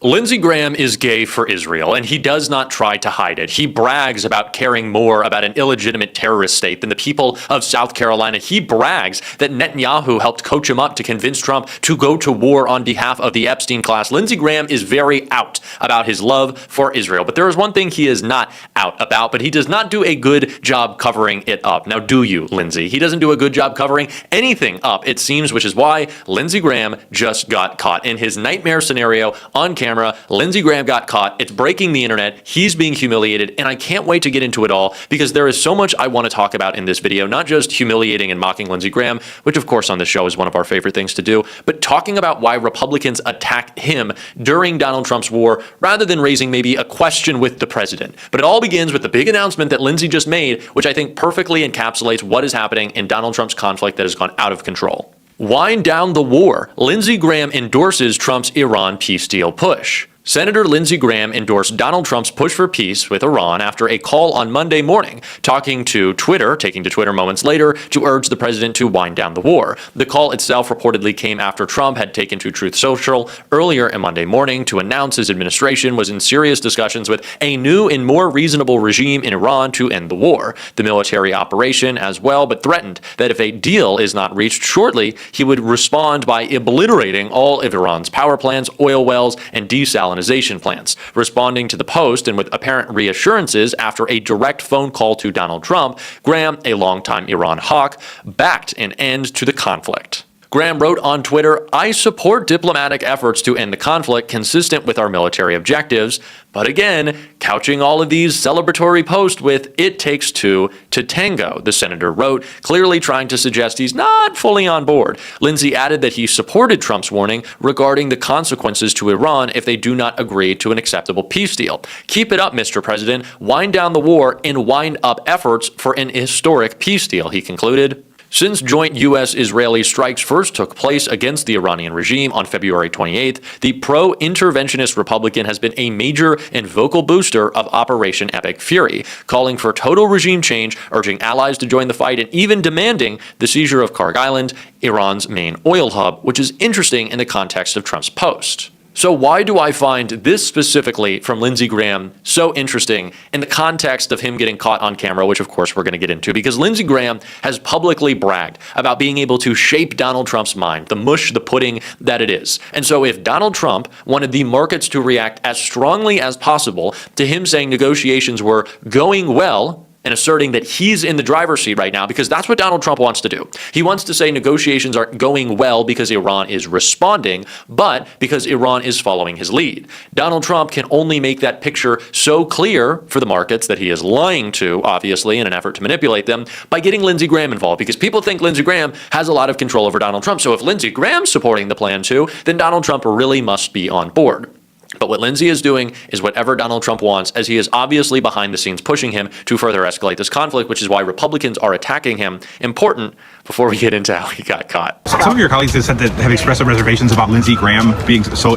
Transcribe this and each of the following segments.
Lindsey Graham is gay for Israel, and he does not try to hide it. He brags about caring more about an illegitimate terrorist state than the people of South Carolina. He brags that Netanyahu helped coach him up to convince Trump to go to war on behalf of the Epstein class. Lindsey Graham is very out about his love for Israel. But there is one thing he is not out about, but he does not do a good job covering it up. Now, do you, Lindsey? He doesn't do a good job covering anything up, it seems, which is why Lindsey Graham just got caught. In his nightmare scenario on camera, Lindsey Graham got caught. It's breaking the internet. He's being humiliated, and I can't wait to get into it all because there is so much I want to talk about in this video, not just humiliating and mocking Lindsey Graham, which of course on this show is one of our favorite things to do, but talking about why Republicans attack him during Donald Trump's war rather than raising maybe a question with the president. But it all begins with the big announcement that Lindsey just made, which I think perfectly encapsulates what is happening in Donald Trump's conflict that has gone out of control. Wind down the war. Lindsey Graham endorses Trump's Iran peace deal push. Senator Lindsey Graham endorsed Donald Trump's push for peace with Iran after a call on Monday morning, taking to Twitter moments later to urge the president to wind down the war. The call itself reportedly came after Trump had taken to Truth Social earlier on Monday morning to announce his administration was in serious discussions with a new and more reasonable regime in Iran to end the war, the military operation as well, but threatened that if a deal is not reached shortly, he would respond by obliterating all of Iran's power plants, oil wells, and desalination plants. Responding to the Post and with apparent reassurances after a direct phone call to Donald Trump, Graham, a longtime Iran hawk, backed an end to the conflict. Graham wrote on Twitter, "I support diplomatic efforts to end the conflict consistent with our military objectives," but again, couching all of these celebratory posts with "it takes two to tango," the senator wrote, clearly trying to suggest he's not fully on board. Lindsey added that he supported Trump's warning regarding the consequences to Iran if they do not agree to an acceptable peace deal. "Keep it up, Mr. President. Wind down the war and wind up efforts for an historic peace deal," he concluded. Since joint U.S.-Israeli strikes first took place against the Iranian regime on February 28th, the pro-interventionist Republican has been a major and vocal booster of Operation Epic Fury, calling for total regime change, urging allies to join the fight, and even demanding the seizure of Karg Island, Iran's main oil hub, which is interesting in the context of Trump's post. So why do I find this specifically from Lindsey Graham so interesting in the context of him getting caught on camera, which of course we're going to get into? Because Lindsey Graham has publicly bragged about being able to shape Donald Trump's mind, the mush, the pudding that it is. And so if Donald Trump wanted the markets to react as strongly as possible to him saying negotiations were going well, and asserting that he's in the driver's seat right now, because that's what Donald Trump wants to do. He wants to say negotiations aren't going well because Iran is responding, but because Iran is following his lead. Donald Trump can only make that picture so clear for the markets that he is lying to, obviously, in an effort to manipulate them, by getting Lindsey Graham involved, because people think Lindsey Graham has a lot of control over Donald Trump. So if Lindsey Graham's supporting the plan too, then Donald Trump really must be on board. But what Lindsey is doing is whatever Donald Trump wants, as he is obviously behind the scenes pushing him to further escalate this conflict, which is why Republicans are attacking him. Important before we get into how he got caught. Some of your colleagues have said that have expressed some reservations about Lindsey Graham being such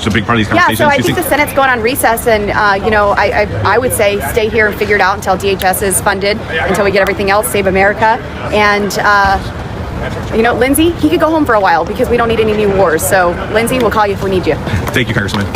a big part of these conversations. Yeah, so I think the Senate's going on recess, and I would say stay here and figure it out until DHS is funded, until we get everything else, save America, and. Lindsey, he could go home for a while because we don't need any new wars. So, Lindsey, we'll call you if we need you. Thank you, Congressman.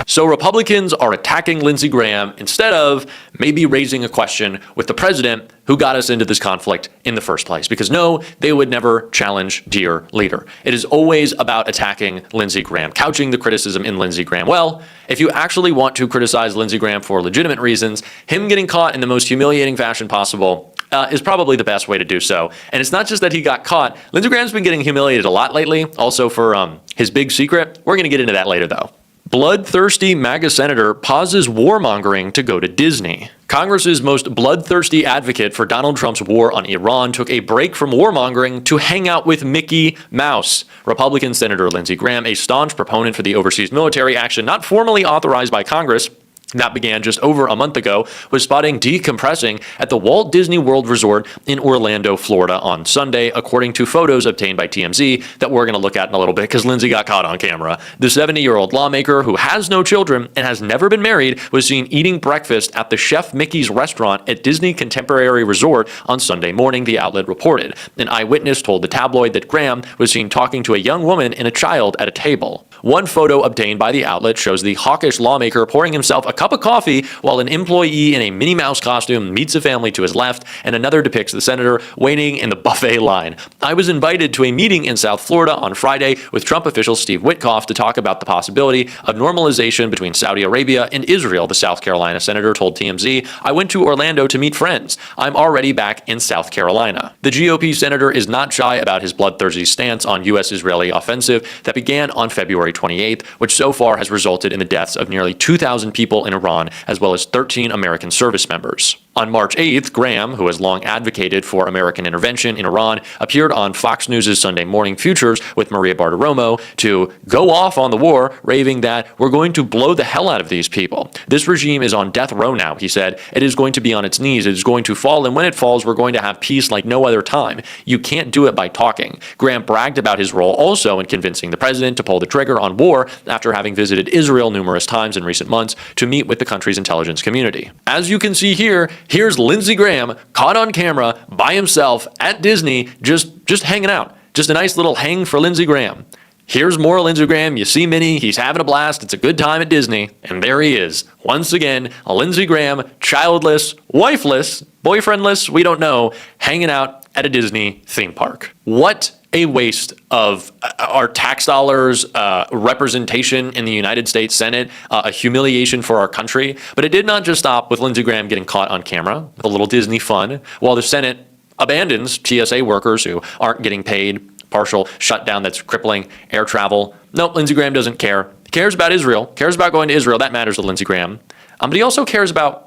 So Republicans are attacking Lindsey Graham instead of maybe raising a question with the president who got us into this conflict in the first place. Because no, they would never challenge dear leader. It is always about attacking Lindsey Graham, couching the criticism in Lindsey Graham. Well, if you actually want to criticize Lindsey Graham for legitimate reasons, him getting caught in the most humiliating fashion possible is probably the best way to do so. And it's not just that he got caught. Lindsey Graham's been getting humiliated a lot lately, also for his big secret. We're going to get into that later, though. Bloodthirsty MAGA senator pauses warmongering to go to Disney. Congress's most bloodthirsty advocate for Donald Trump's war on Iran took a break from warmongering to hang out with Mickey Mouse. Republican Senator Lindsey Graham, a staunch proponent for the overseas military action not formally authorized by Congress, that began just over a month ago, was spotting decompressing at the Walt Disney World Resort in Orlando, Florida on Sunday, according to photos obtained by TMZ that we're going to look at in a little bit because Lindsey got caught on camera. The 70-year-old lawmaker, who has no children and has never been married, was seen eating breakfast at the Chef Mickey's restaurant at Disney Contemporary Resort on Sunday morning, the outlet reported. An eyewitness told the tabloid that Graham was seen talking to a young woman and a child at a table. One photo obtained by the outlet shows the hawkish lawmaker pouring himself a cup of coffee while an employee in a Minnie Mouse costume meets a family to his left, and another depicts the senator waiting in the buffet line. I was invited to a meeting in South Florida on Friday with Trump official Steve Witkoff to talk about the possibility of normalization between Saudi Arabia and Israel, the South Carolina senator told TMZ. I went to Orlando to meet friends. I'm already back in South Carolina. The GOP senator is not shy about his bloodthirsty stance on U.S.-Israeli offensive that began on February 28th, which so far has resulted in the deaths of nearly 2,000 people in Iran, as well as 13 American service members. On March 8th, Graham, who has long advocated for American intervention in Iran, appeared on Fox News' Sunday Morning Futures with Maria Bartiromo to go off on the war, raving that we're going to blow the hell out of these people. This regime is on death row now, he said. It is going to be on its knees. It is going to fall, and when it falls, we're going to have peace like no other time. You can't do it by talking. Graham bragged about his role also in convincing the president to pull the trigger on war after having visited Israel numerous times in recent months to meet with the country's intelligence community. As you can see here, here's Lindsey Graham caught on camera by himself at Disney, just hanging out. Just a nice little hang for Lindsey Graham. Here's more Lindsey Graham. You see Minnie. He's having a blast. It's a good time at Disney. And there he is. Once again, Lindsey Graham, childless, wifeless, boyfriendless, we don't know, hanging out at a Disney theme park. What a waste of our tax dollars, representation in the United States Senate, a humiliation for our country. But it did not just stop with Lindsey Graham getting caught on camera, a little Disney fun, while the Senate abandons TSA workers who aren't getting paid, partial shutdown that's crippling air travel. Nope, Lindsey Graham doesn't care. He cares about Israel, cares about going to Israel. That matters to Lindsey Graham. But he also cares about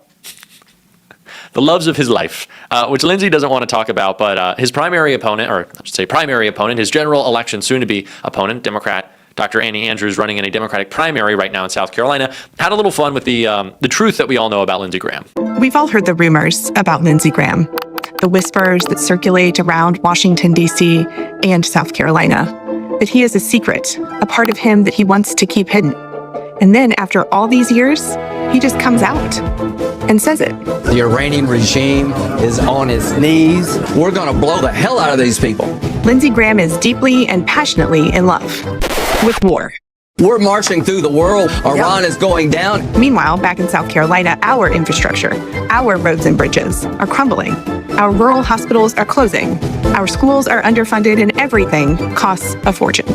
the loves of his life, which Lindsey doesn't want to talk about, but his primary opponent, or I should say primary opponent, his general election soon-to-be opponent, Democrat Dr. Annie Andrews, running in a Democratic primary right now in South Carolina, had a little fun with the truth that we all know about Lindsey Graham. We've all heard the rumors about Lindsey Graham, the whispers that circulate around Washington, D.C. and South Carolina. But he has a secret, a part of him that he wants to keep hidden. And then after all these years, he just comes out and says it. The Iranian regime is on its knees. We're going to blow the hell out of these people. Lindsey Graham is deeply and passionately in love with war. We're marching through the world. Iran is going down. Meanwhile, back in South Carolina, our infrastructure, our roads and bridges are crumbling. Our rural hospitals are closing. Our schools are underfunded and everything costs a fortune.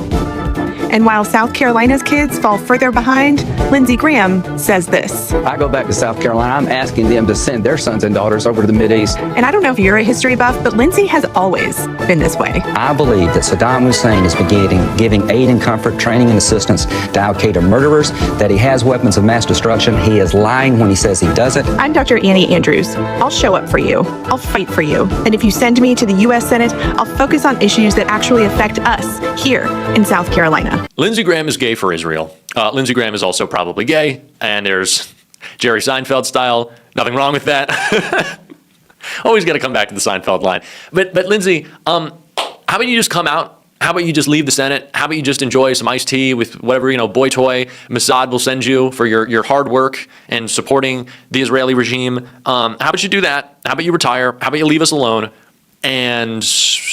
And while South Carolina's kids fall further behind, Lindsey Graham says this. I go back to South Carolina. I'm asking them to send their sons and daughters over to the Mideast. And I don't know if you're a history buff, but Lindsey has always been this way. I believe that Saddam Hussein is giving aid and comfort, training and assistance to al-Qaeda murderers, that he has weapons of mass destruction. He is lying when he says he doesn't. I'm Dr. Annie Andrews. I'll show up for you. I'll fight for you. And if you send me to the U.S. Senate, I'll focus on issues that actually affect us here in South Carolina. Lindsey Graham is gay for Israel. Lindsey Graham is also probably gay, and there's Jerry Seinfeld style. Nothing wrong with that. Always got to come back to the Seinfeld line. But Lindsey, how about you just come out? How about you just leave the Senate? How about you just enjoy some iced tea with whatever, boy toy Mossad will send you for your hard work and supporting the Israeli regime? How about you do that? How about you retire? How about you leave us alone? And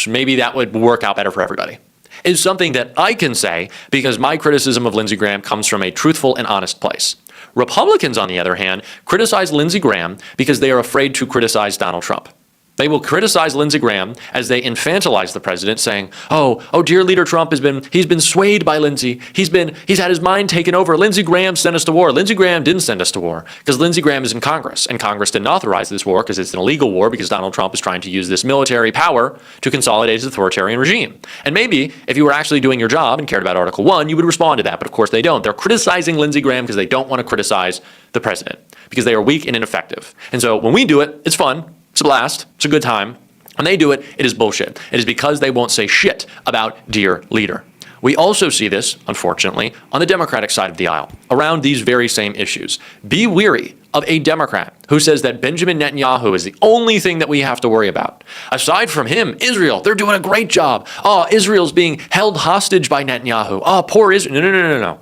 maybe that would work out better for everybody. Is something that I can say because my criticism of Lindsey Graham comes from a truthful and honest place. Republicans, on the other hand, criticize Lindsey Graham because they are afraid to criticize Donald Trump. They will criticize Lindsey Graham as they infantilize the president, saying, oh, dear leader Trump he's been swayed by Lindsey. He's had his mind taken over. Lindsey Graham sent us to war. Lindsey Graham didn't send us to war because Lindsey Graham is in Congress, and Congress didn't authorize this war because it's an illegal war because Donald Trump is trying to use this military power to consolidate his authoritarian regime. And maybe if you were actually doing your job and cared about Article 1, you would respond to that. But of course they don't. They're criticizing Lindsey Graham because they don't want to criticize the president because they are weak and ineffective. And so when we do it, it's fun. It's a blast. It's a good time. When they do it, it is bullshit. It is because they won't say shit about dear leader. We also see this, unfortunately, on the Democratic side of the aisle, around these very same issues. Be weary of a Democrat who says that Benjamin Netanyahu is the only thing that we have to worry about. Aside from him, Israel, they're doing a great job. Oh, Israel's being held hostage by Netanyahu. Oh, poor Israel. No.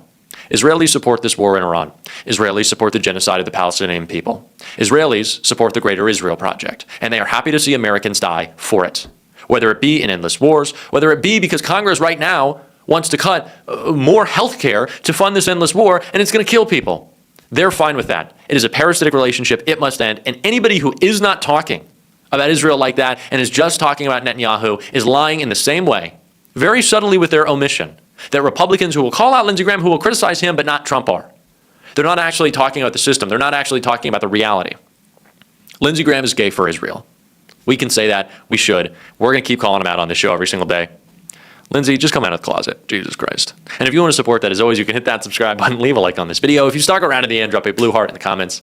Israelis support this war in Iran. Israelis support the genocide of the Palestinian people. Israelis support the Greater Israel Project, and they are happy to see Americans die for it. Whether it be in endless wars, whether it be because Congress right now wants to cut more health care to fund this endless war, and it's going to kill people. They're fine with that. It is a parasitic relationship. It must end. And anybody who is not talking about Israel like that and is just talking about Netanyahu is lying in the same way, very subtly with their omission, that Republicans who will call out Lindsey Graham, who will criticize him, but not Trump are. They're not actually talking about the system. They're not actually talking about the reality. Lindsey Graham is gay for Israel. We can say that. We should. We're going to keep calling him out on this show every single day. Lindsey, just come out of the closet. Jesus Christ. And if you want to support that, as always, you can hit that subscribe button, leave a like on this video. If you stuck around to the end, drop a blue heart in the comments.